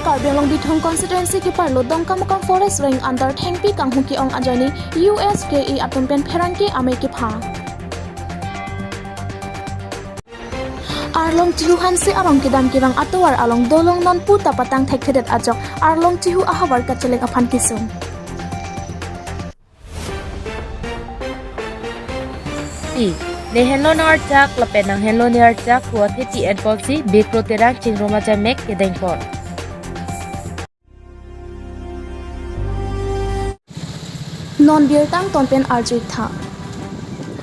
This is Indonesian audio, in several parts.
Karbiang Bithong constituency ki parlo dongkamukang forest ring under thengpi kanghu ki ong ajani USKE atumpen pherangki ame ki pha Arlong Chihu Hansi Arong Kidam Kirang Atuar Along Dolong Non Puta Patang Thekthedet Ajok Arlong Chihu Ahabar Kacheleng Aphan Kisum Ne henlo nar chak lapen nang henlo nar chak huat heti advolsi bekro terang chingroma jamek kedengpon Non Birtang Tonpen Arjit Tha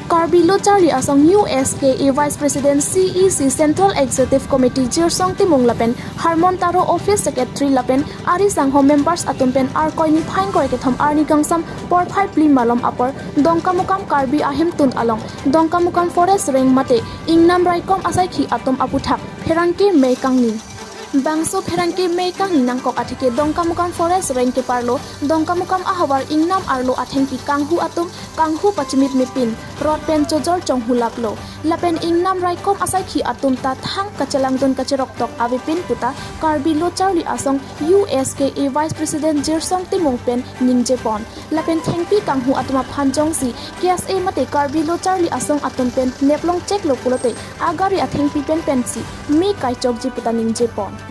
Karbi Lochari Asong USKE Vice President CEC Central Executive Committee Jirsong Timung Lapen Harmon Taro Office Secretary Lapen Ari Sangho Members Atumpen Arkoi ni Phain Koi Kethom Arni Gangsam Por Phai Pli Malom Apor Dongkamukam Karbi Ahim Tun Along Dongkamukam Forest Ring Mate Ingnam Raikom Asai Khi Atom Aputhak Pherangke Mei Kangni Bangso pherangke mei kang nangkok athike dongkamukam forest rank ke parlo dongkamukam ahawar ingnam arlo athengki kanghu atum kanghu pachimit mipin rod pen chojor chonghu laplo lapen ingnam raikom asai khi atum ta thang kachalangdon kachirok tok avipin puta Karbi Lochari Asong USKE Vice President Jirsong Timung pen ningjepon lapen thengpi kanghu atuma phanjong si KSA mate Karbi Lochari Asong atum pen neplong check lokulote agari athengpi pen pensi mi kaichok ji puta ningjepon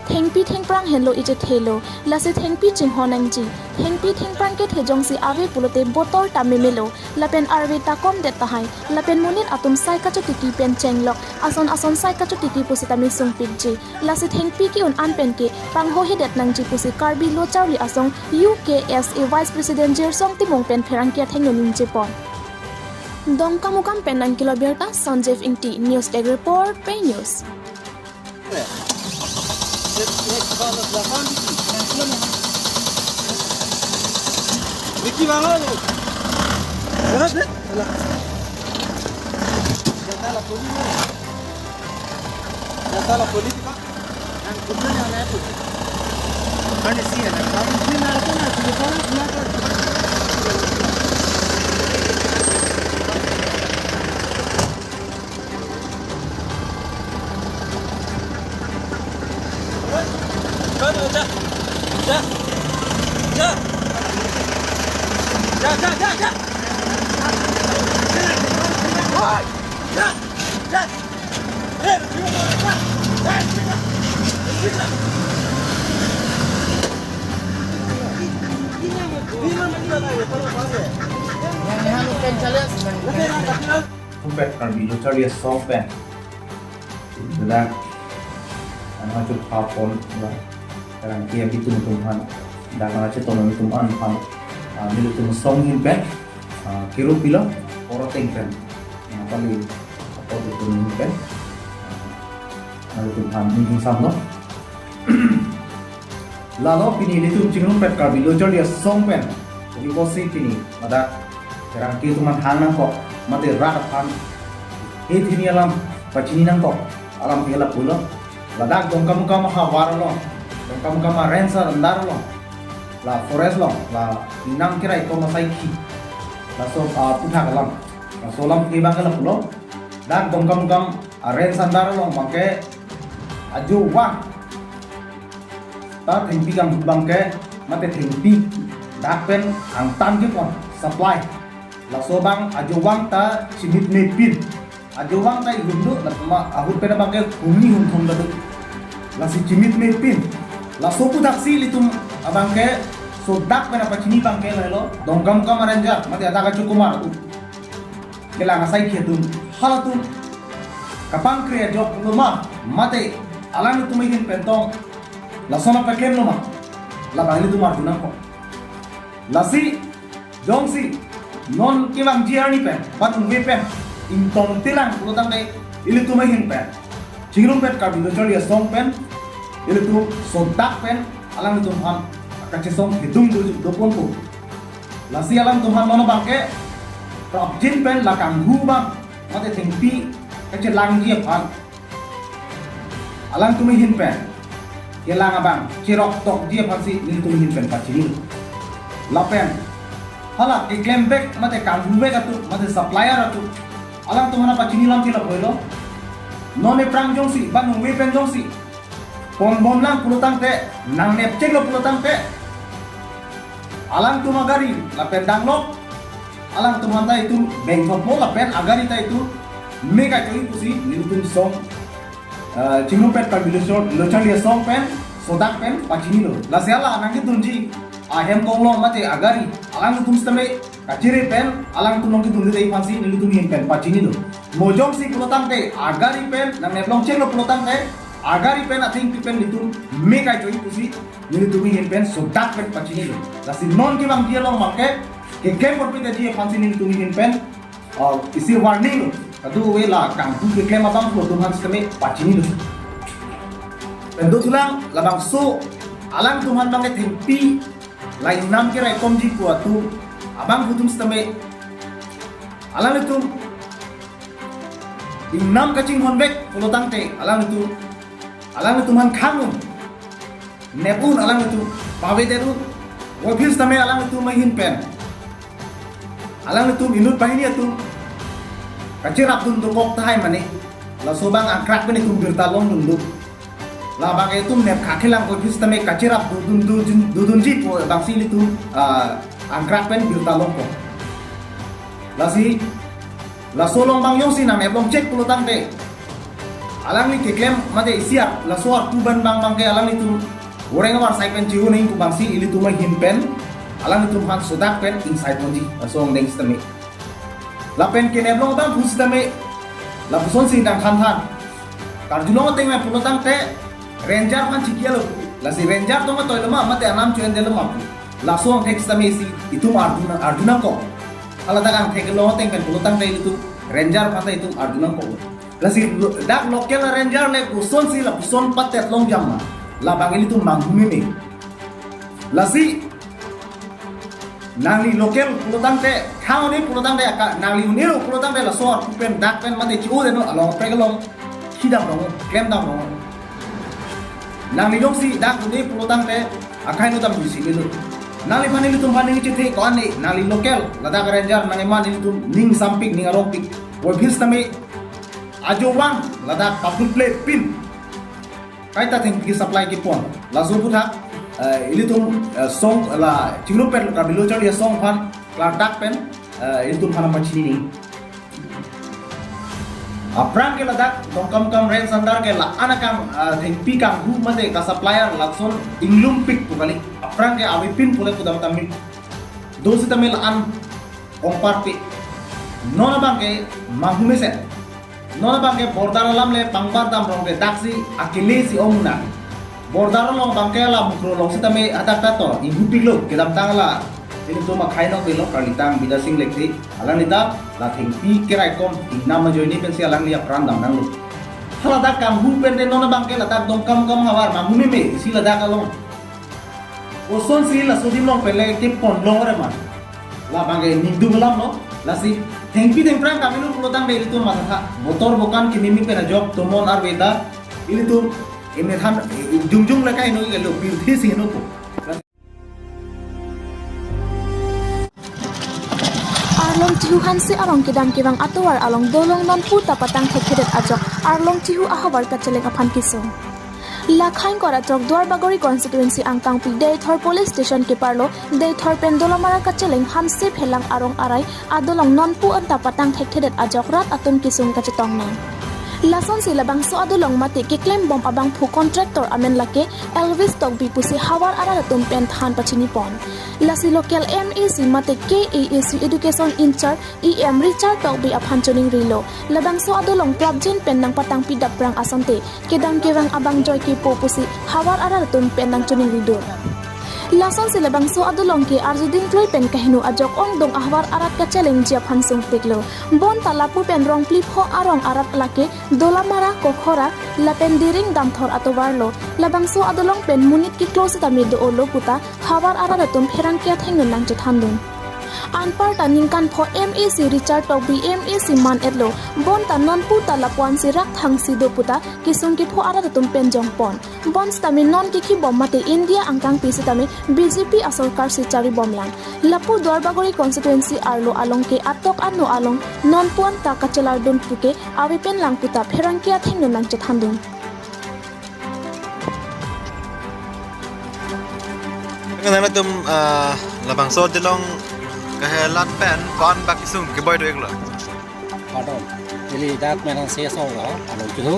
Thengpi thengprang henlo ije thelo lase thengpi chingho nangji thengpi thengprang ke thejong si ave pulote botol tame melo lapen arve takom det tahai lapen munit atum sai ka chotiki pen chenglok ason sai ka chotiki pusitami sungpitji lase thengpi ki un anpen ke pangho hedet nangji pusi Karbi Lochari Asong UKSA Vice President Jirsong Timung pen pherangkia thengno ninje pon Dongkamukam pen nang kilo berta Sanjeev Ingti News Tag Report Pay News Vicky bangun. Jangan deh. Jata la politika. Yang kuda yang ada tu. Kan sih ada. Kami sih nak tu nak telefon nak. Tumpet Karbi Lochari Asong pen sudah anak tu papon lah sekarang dia bitung tumhan dah kalau ceton tumhan ham milu tum song hin pen kiro pila orang tengkan kali apa tu tum pen milu tumhan mungkin sama lalu pilih itu cingrum pet Karbi Lochari Asong pen jadi kosi pilih ada sekarang kita cuma hana kok mati rat pan ini alam pacini nang kok alam hela pulo ladak dongkamukam hawar lo dongkamukam rensa rendar lo la forest lo la inang kira itu masai ki la so puthak alam la so lam ke bang pulo dak dongkamukam rensa rendar lo make aju wa ta thimpi kam bangke mate thimpi dak pen ang tan ki pon supply la so bang ajuwang ta simit nepin ajuwang ta igundu la ma ahut pena bangke humi hum thong dadu la si simit nepin la so pu daksi litum abangke so dak pena pachini bangke la lo dongkam kamaranja mati ada ka cukumar tu kela ngasai khedum halatum kapang kriya jok luma mate alang tumihin pentong la sona pakem luma la bangli tumar dunam ko la si jongsi non kilang jiarni pen batung we pen intong tilang pulutang dai ili tu mahin pen cingrum pet Karbi Lochari Asong pen ili tu sontak pen alang itu ham kace song hidung do ponpo lasi alang tuhan nono bangke objin pen lakang hu bang mate thingpi kace langji pan alang tu mahin pen kelang abang cirok tok dia pasti ili tu mahin pen pacini lapen hala iklem back mate kanghu back atu mate supplier atu alang tumana pachini lam tila boilo none prang jongsi banung we pen jongsi pom lang pulutang te nang nepcek lo pulutang te alang tu magari lapen danglok alang tu manta itu bengkok mo lapen agari ta itu mega choi pusi nilutun song cingrum pet kabilo lo chali song pen sodak pen pachini lo la siala nang tunji ahem konglo mate agari alang tu mustame kacire pen alang tu nong ki tunji dei fansi nilutun yen pen pachini lo mojong si pulutang te agari pen nang neplong chek lo pulutang te agari pen ating pen itu mega choi pusi nilutun yen pen sodak pen pachini lo la si non ki bang dia long make ke kem por pite dia fansi nilutun yen pen isi warning lo kadu wela kang tu ke kem abang ko tuhan sisteme pachini lo pendo tulang labang so alang tuhan banget tempi lain nam kira komji ko tu abang hutum sisteme alang itu inam kacing honbek pulutang te alang itu man kamu nepun alang itu pawe deru wafil sisteme alang itu mahin pen alang itu inut pahini itu kacirap tun tukok tahay mani la sobang angkrak ben itu bertalong nunduk la bagai itu nep kakilang ko sisteme kacirap dudun jip ko bangsi itu angkrak ben bertalong ko la solong bang yong sinam eblong cek pulutang te alang ni keklem mate isiap la soar kuban bang ke alang itu orang war sai pen ciu ning ku bangsi ili tu mai himpen alang itu han sodak pen inside monji asong deng sisteme la pen ke neblong bang pu sisteme la puson sing dang khan karjulong teng me pulutang te ranger man cikia lo la si ranger to ma toy lama mate anam chuen de lama la song tek sisteme si itu arjuna ko ala dagang tek lo teng pen pulutang te itu ranger pata itu arjuna ko la si dak lokel ranger le puson si la puson patet long jamma la bang itu manghumi me la si nangli lokel pulutang te khao ni pulutang te aka nangli uniru pulutang te la sor pen dak pen mate chiu de no along pegalong hidam dong klem dam dong nangli dong si dak ni pulutang te akai no dam si bilu nangli pani lu tum pani ni chite ko ani nangli lokel la dak ranger nang eman ni tum ning sampik ning aropik wo phis tame ajo wang la dak papul plate pin kaita thing ki supply ki pon la zo putha ili tum song la chingru pen ka bilo chali song phan la dak pen ili tum phana pachini ni aprang ke la dak dong kam ren sandar ke la anakam thing pi kam hu mate ka supplier la son inglum pik pukali aprang ke awi pin pule pudam tammi dosi tamil an ompar pi nona bang ke mahume se nona bang ke bordar lam le pangbar dam rong ke daksi akile si omuna bordar long bangke la mukro long sitame atak tato ibu pilo kedam tangla ini tu makai no belo kalitang bida sing lekti alang nita la thengpi kerai kom inam joini pensi alang lia pran dam nang lu hala dak kam hu pen de nona bangke la dak dong kam hawar ma mumi me si la dak along oson si la sodim long pele ke pon long re ma la bangke nindu melam no la si thengpi deng prang kamilu pulotang de itu masakha motor bukan kinimi pena job tomon ar beda ini tu ini than jung la kai no ke lo pil thi si no ko arlong tihu hanse arong kidam kibang atowar along dolong non puta patang thekhidet ajok arlong tihu ahabar kacheleng aphan kisong lakhain kora chok Duarbagori constituency angkang pi Deithor police station ke parlo Deithor pendolamara kacheleng hanse phelang arong arai adolong non pu anta patang thekhidet ajok rat atum kisung kachetong na lason sila bang so adulong mati ke claim bomb abang phu contractor amen lake Elvis tok bi pusi hawar ara tum pen than pachini pon lasi local MEC mate KAAC education in charge EM Richard tok bi aphan choning rilo labang so adulong prabjen pen nang patang pidap prang asante kedang kerang abang joy ke po pusi hawar ara tum pen nang choning rido lason sila bang so adulong ke arjudin kloi pen kahinu ajok ong dong ahwar arat ka challenge jia phansung teklo bon talapu pen rong clip ho arong arat lake dolamara kokhora lapen diring damthor atowarlo labang so adulong pen munit ki close ta mi do olo puta hawar arat tum pherang kya thengun nang chathandun anpar ta ningkan pho MEC Richard tok bi MEC man etlo bon ta non pu ta lapwan si rak thang si do puta kisung ki pho ara tum pen jong pon bon stami non ki bom mate India angkang pi sitami BJP asorkar si chari bom lang lapu Duarbagori constituency arlo along ke atok anu along non puan ta kachelar dun puke awi pen lang puta pherang kya thengun lang chathandun Ngana tum labang so dilong kahelan pen kon bak isung ke boy do eklo. Kadon. Jadi dak menang sia so lo, anu juhu.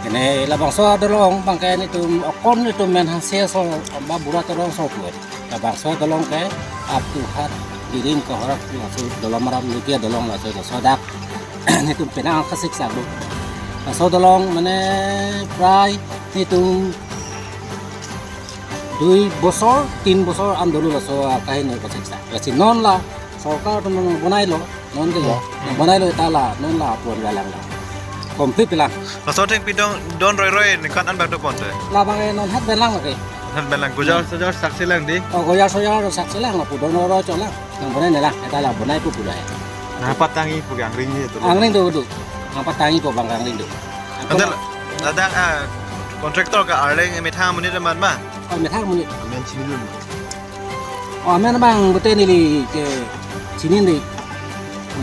Ini labang so dolong bangkai ni tum akon ni tum menang sia so amba burat dolong so kuat. Labang so dolong ke abtu hat dirin ko horak langsung dolong maram likia dolong langsung so dak ni tum penang kasik sabu. So dolong mana prai ni tum 2 bosor 3 bosor andolu so kahin ni kasik sa. Kasi non la सरकार तो बनाई लो नॉन के लो बनाई लो ताला नॉन ला पुन galang la komplit la La so teng pidong don roy ni kan an bak do pon se. la bangai non hat belang lagi Han belang gujar sajar sak silang di. oh goya soya ro sak selang la pu don ro cho la nang banai ni la taala banai pu pulai Nah patangi pugang ring ni tu. angling do du ang patangi ko bang angling do Ada ada kontraktor ka arleng me thang mun ni man ma. oh me thang mun ni Men chilun. oh men bang bete ni li ke chinin ni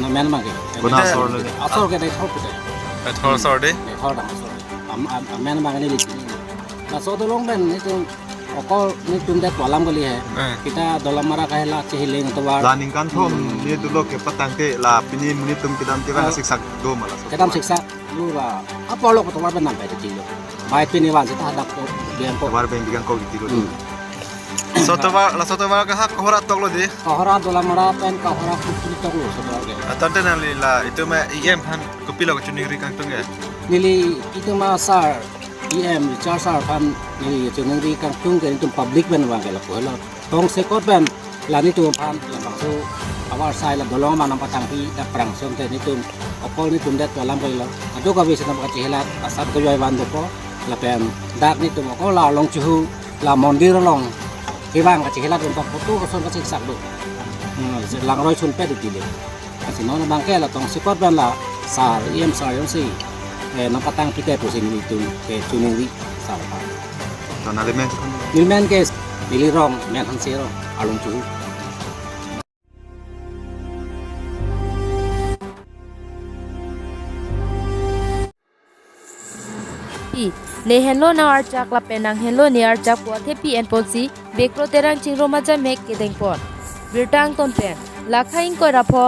na men bang ke Guna sor ni. asor ke dai thor pu dai Thor sor de. thor da asor men bang ni li chinin la so do long ben ni tu okol ni tum da tolam goli hai kita dalam mara kahela chehileng to war Laning kan thom ni tu lo ke patang te la pini mun ni tum kidam te kan sik sak do mala. kedam siksa lu ba apolo ko to war ben nam pai ti lo mai pini wan sita dak ko biang ko War ben bigan ko gitu lo. So to war ka hak ko horat tok lo di. kahara dalam mara pen kahara ku to ko so war ge Atante na la itu ma IM han ko pilo ko chuning ri kang tung ya. nili itu ma sar em char sar pan nili chunung ri kang tung ke tum public ben wa ge la ko lo tong se ko ben la ni tu pan la bang so awar sai la dolong ma nam patang pi da prang som te ni tum okol ni tum dat dalam ko lo adu ka wis nam ka chehela asat ko yai ban do ko la pen dak ni tum ko la long chu la mondir long ki bang ka chehela tum foto ko son ka sik sak do lang roi chun pe du ti le asi no na bang ke la tong se ko ben la sar em sar yong si nam patang pi te pu sing ni tum ke chunung ri sar pa To na le men. ni men ke nili rong men han se rong along chu Le hello na archak la penang hello ni archak po thepi en ponsi bekro terang chingro maja mek kedeng pon birtang ton pen lakhaing ko rapho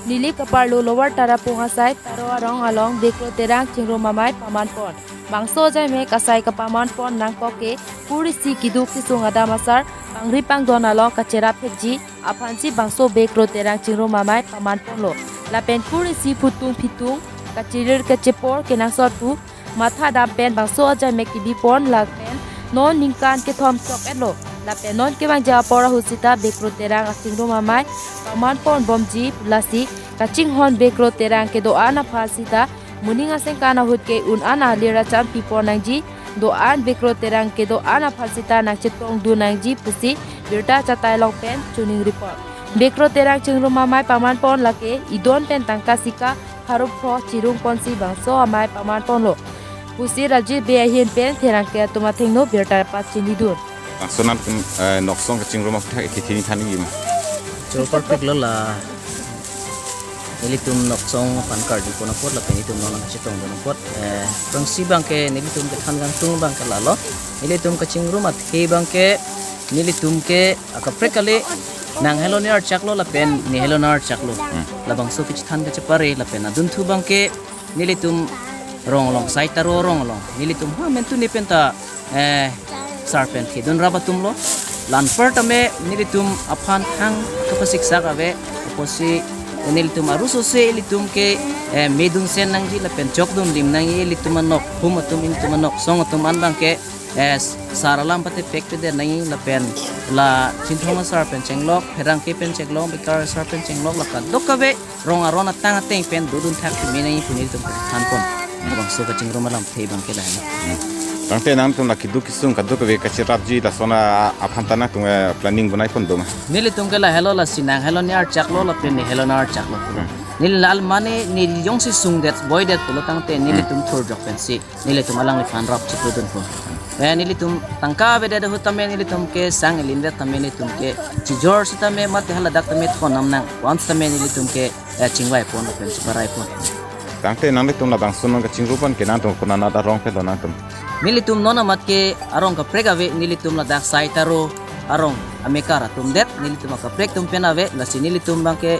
nili kaparlo lower tara ponga sai taro arong along bekro terang chingro mamai paman pon bangso jai mek asai ka paman pon nang poke puri si kiduk si sungada masar pangri pang don along kachera phekji aphansi bangso bekro terang chingro mamai paman pon lo la pen puri si phutung phitung kachirir kachepor kenang sortu matha dam pen bangso ajai mek bi pon lag pen non ningkan ke thom chok etlo la pen non ke bang ja pora husita bekro terang asing ro mamai paman pon bomji pulasi kaching hon bekro terang ke do ana phasita muninga seng kana hut ke un ana lera cham pi pon nangji do an bekro terang ke do ana phasita nang chetong du nangji pusi birta chatai long pen tuning report bekro terang chingro mamai paman pon lake idon pen tangka sika harup pho chirung ponsi bangso amai paman pon lo pusi raji be hin pen therang ke tuma thengno birta pa chini dur Sonan noksong kecing rumah kita kini tani gimana? So perfect lo la nilitum noksong pan card di kono pot la penitum nonang chitong dono pot tong si bangke nilitum ke than gang tung bangke lalo nilitum kecing rumah he bangke nilitum ke akaprekale nang hello ni ar chaklo la pen ni hello nar chaklo la bangso kich than ke chapare la pen adun thu bangke nilitum ronglong saitaro ronglong nilitum ha mentu ni penta sarpen hidun rabatum lo lan pertame nilitum aphan hang kapasik sagawe oposi nilitum aruso se litum ke medun sen nangji la pen chokdum lim nangi litum anok humatum intum anok songatum anbang ke saralam pate pekte de nangi la pen la chinthoma sarpen chenglok herang ke pen chenglok bikar sarpen chenglok la kan dokabe rong arona tanga teng pen dudun thak minai punilitum thanpon bang so ka chingroma lam thei bang ke dahna Tangte nang tum laki duk kisung kaduk ke kacirap ji la sona apantana tung planning bunai pun dong. nilitum ke la hello la sinang hello ni ar chaklo la pen ni hello nar chaklo nil lal mane nil yong si sung det boy det pulo tangte nilitum thur jok pen si nilitum alang ni fan rap chipudun ko nilitum tangka bede de hutame nilitum ke sang linde tame nilitum ke chijor sitame mate hala dak tame thon namnang once tame nilitum ke chingwai pon pen parai pon Tangte nang tum la bang sunong kecing rupan ke nang tum kuna nada rong pe donang tum. nilitum nona mat ke arong ka pregave nilitum la dak saitaro arong amekara tumdet nilitum akaprek tumpen ave lasi nilitum bangke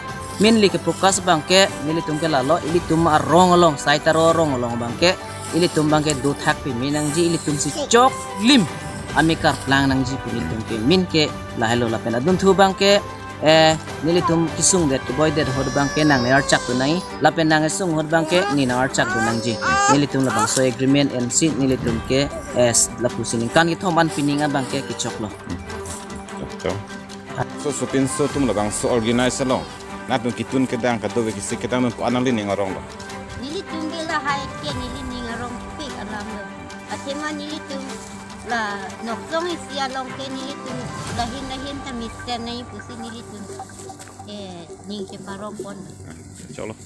minli ke prokas bangke nilitum ke lalo ilitum arong along saitaro rong along bangke ilitum bangke do thak pi minang ji ilitum si chok lim amikar plang nang ji ilitum ke min ke lahelo lapen adun thu bangke nilitum kisung det boy det hod bangke nang ner chak tu nai lapen nang sung hod bangke ni nang chak tu nang ji nilitum labang so agreement and sin nilitum ke lapu sining kan ki thoman pininga bangke ki choklo so tin so tum labang so organize lo na tum kitun ke dang ka do ke si kita mun anang lin ngorong lo Nili tumbi la hai ke nili ningarong pik alam lo. Atema nili tum la noksong isia long ke nili tum dahin tamisten na pusi nili tum ning ke parong pon. inshallah